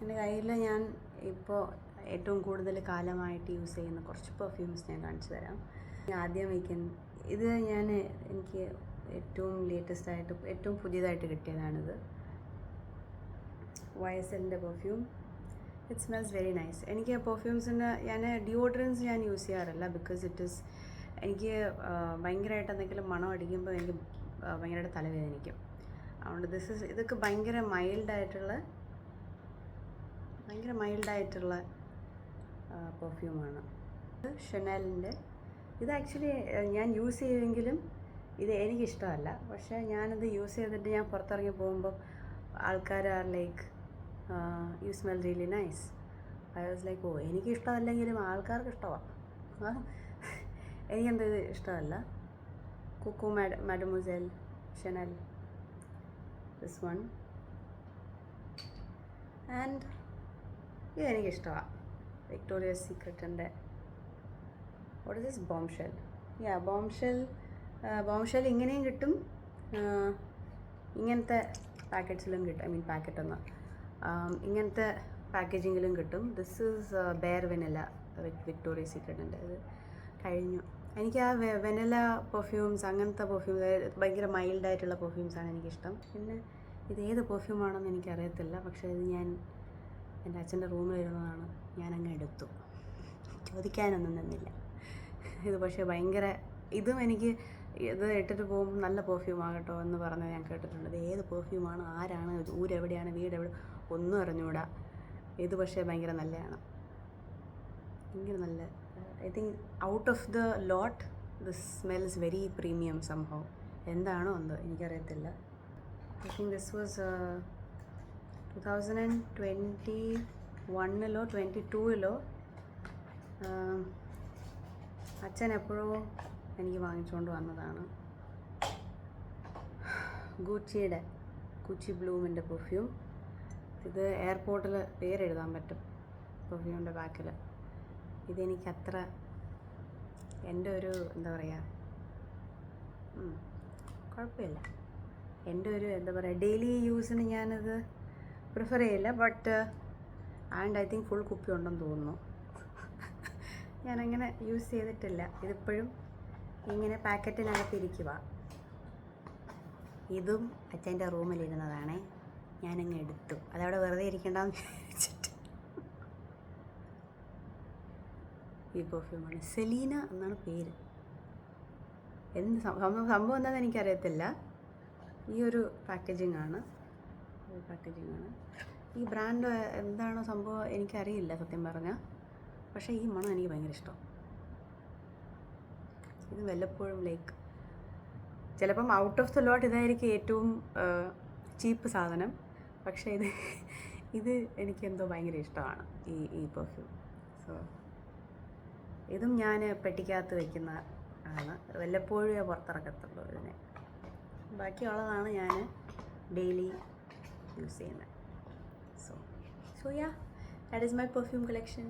എൻ്റെ കയ്യിൽ ഞാൻ ഇപ്പോൾ ഏറ്റവും കൂടുതൽ കാലമായിട്ട് യൂസ് ചെയ്യുന്ന കുറച്ച് പെർഫ്യൂംസ് ഞാൻ കാണിച്ചു തരാം. ആദ്യം ഇത് എനിക്ക് ഏറ്റവും ലേറ്റസ്റ്റ് ആയിട്ട് ഏറ്റവും പുതിയതായിട്ട് കിട്ടിയതാണിത്. YSLൻ്റെ perfume. It smells very nice. എനിക്ക് പെർഫ്യൂംസിൻ്റെ ഡിയോഡ്രൻസ് ഞാൻ യൂസ് ചെയ്യാറില്ല. ബിക്കോസ് എനിക്ക് ഭയങ്കരമായിട്ട് എന്തെങ്കിലും മണം അടിക്കുമ്പോൾ എനിക്ക് ഭയങ്കരമായിട്ട് തലവേദനിക്കും. അതുകൊണ്ട് ഇതൊക്കെ ഭയങ്കര മൈൽഡായിട്ടുള്ള പെർഫ്യൂമാണ്. ഷനലിൻ്റെ ഇത് ആക്ച്വലി ഞാൻ യൂസ് ചെയ്തെങ്കിലും ഇത് എനിക്കിഷ്ടമല്ല. പക്ഷേ ഞാനത് യൂസ് ചെയ്തിട്ട് ഞാൻ പുറത്തിറങ്ങി പോകുമ്പോൾ ആൾക്കാർ like you smell really nice. I was like എനിക്ക് ഇഷ്ടമല്ലെങ്കിലും ആൾക്കാർക്ക് ഇഷ്ടമാണ്. എനിക്കെന്താ ഇത് ഇഷ്ടമല്ല. Coco Mademoiselle Chanel, this one. And ഇത് എനിക്കിഷ്ടമാണ്. വിക്ടോറിയസ് സീക്രട്ടിൻ്റെ what is this, bombshell. Bombshell ഇങ്ങനെയും കിട്ടും, ഇങ്ങനത്തെ പാക്കറ്റ്സിലും കിട്ടും. പാക്കറ്റൊന്നും ഇങ്ങനത്തെ പാക്കേജിങ്ങിലും കിട്ടും. This is bare vanilla Victoria's സീക്രട്ടിൻ്റെ. ഇത് കഴിഞ്ഞു. എനിക്ക് ആ വെനില പെർഫ്യൂംസ്, അങ്ങനത്തെ പെർഫ്യൂംസ്, ഭയങ്കര മൈൽഡായിട്ടുള്ള പെർഫ്യൂംസാണ് എനിക്കിഷ്ടം. പിന്നെ ഇത് ഏത് പെർഫ്യൂമാണെന്ന് എനിക്കറിയത്തില്ല. പക്ഷേ ഇത് ഞാൻ എൻ്റെ അച്ഛൻ്റെ റൂമിലിരുന്നതാണ്, ഞാനങ്ങ് എടുത്തു. ചോദിക്കാനൊന്നും നിന്നില്ല. ഇത് പക്ഷേ ഇതും എനിക്ക് ഇത് ഇട്ടിട്ട് പോകുമ്പോൾ നല്ല പെർഫ്യൂം ആകട്ടോ എന്ന് പറഞ്ഞ് ഞാൻ കേട്ടിട്ടുണ്ട്. ഇത് ഏത് പെർഫ്യൂമാണ്, ആരാണ്, ഊരെവിടെയാണ്, വീടെവിടെ ഒന്നും അറിഞ്ഞുകൂടാ. ഇത് പക്ഷേ ഭയങ്കര നല്ലതാണ്. ഭയങ്കര നല്ല. I think out of the lot this smells very premium സംഭവം. എന്താണോ എന്തോ എനിക്കറിയത്തില്ല. ഐ തിങ്ക് ദിസ് വാസ് 2021-ലോ 2022-ലോ അച്ഛൻ എപ്പോഴോ എനിക്ക് വാങ്ങിച്ചുകൊണ്ട് വന്നതാണ്. ഗുച്ചി ബ്ലൂമിൻ്റെ പെർഫ്യൂം. ഇത് എയർപോർട്ടിൽ പേരെഴുതാൻ പറ്റും പെർഫ്യൂമിൻ്റെ ബാക്കിൽ. ഇതെനിക്കത്ര എൻ്റെ ഒരു എന്താ പറയുക, കുഴപ്പമില്ല. എൻ്റെ ഒരു എന്താ പറയുക, ഡെയിലി യൂസിന് ഞാനത് പ്രിഫർ ചെയ്യില്ല. ബട്ട് ഐ തിങ്ക് ഫുൾ കുപ്പി ഉണ്ടെന്ന് തോന്നുന്നു. ഞാനങ്ങനെ യൂസ് ചെയ്തിട്ടില്ല. ഇതിപ്പോഴും ഇങ്ങനെ പാക്കറ്റിനകത്തിരിക്കുക. ഇതും അച്ഛൻ്റെ റൂമിലിരുന്നതാണേ, ഞാനങ്ങ് എടുത്തു. അതവിടെ വെറുതെ ഇരിക്കണ്ടെന്ന് വിചാരിച്ചിട്ട്. ഈ പെർഫ്യൂമാണ്, സെലീന എന്നാണ് പേര്. സംഭവം എന്താണെന്ന് എനിക്കറിയത്തില്ല. ഈ ഒരു പാക്കേജിംഗ് ആണ്. ഈ ബ്രാൻഡ് എന്താണോ സംഭവം എനിക്കറിയില്ല സത്യം പറഞ്ഞാൽ. പക്ഷേ ഈ മണം എനിക്ക് ഭയങ്കര ഇഷ്ടം. ഇത് വല്ലപ്പോഴും ലൈക്ക് ചിലപ്പം ഔട്ട് ഓഫ് ദ ലോട്ട് ഇതായിരിക്കും ഏറ്റവും ചീപ്പ് സാധനം. പക്ഷേ ഇത് എനിക്കെന്തോ ഭയങ്കര ഇഷ്ടമാണ് ഈ പെർഫ്യൂം. സോ ഇതും ഞാൻ പെട്ടിക്കകത്ത് വയ്ക്കുന്ന ആണ്. വല്ലപ്പോഴും പുറത്തിറക്കത്തുള്ളൂ ഇതിനെ. ബാക്കിയുള്ളതാണ് ഞാൻ ഡെയിലി യൂസ് ചെയ്യുന്നത്. So yeah, that is my perfume collection.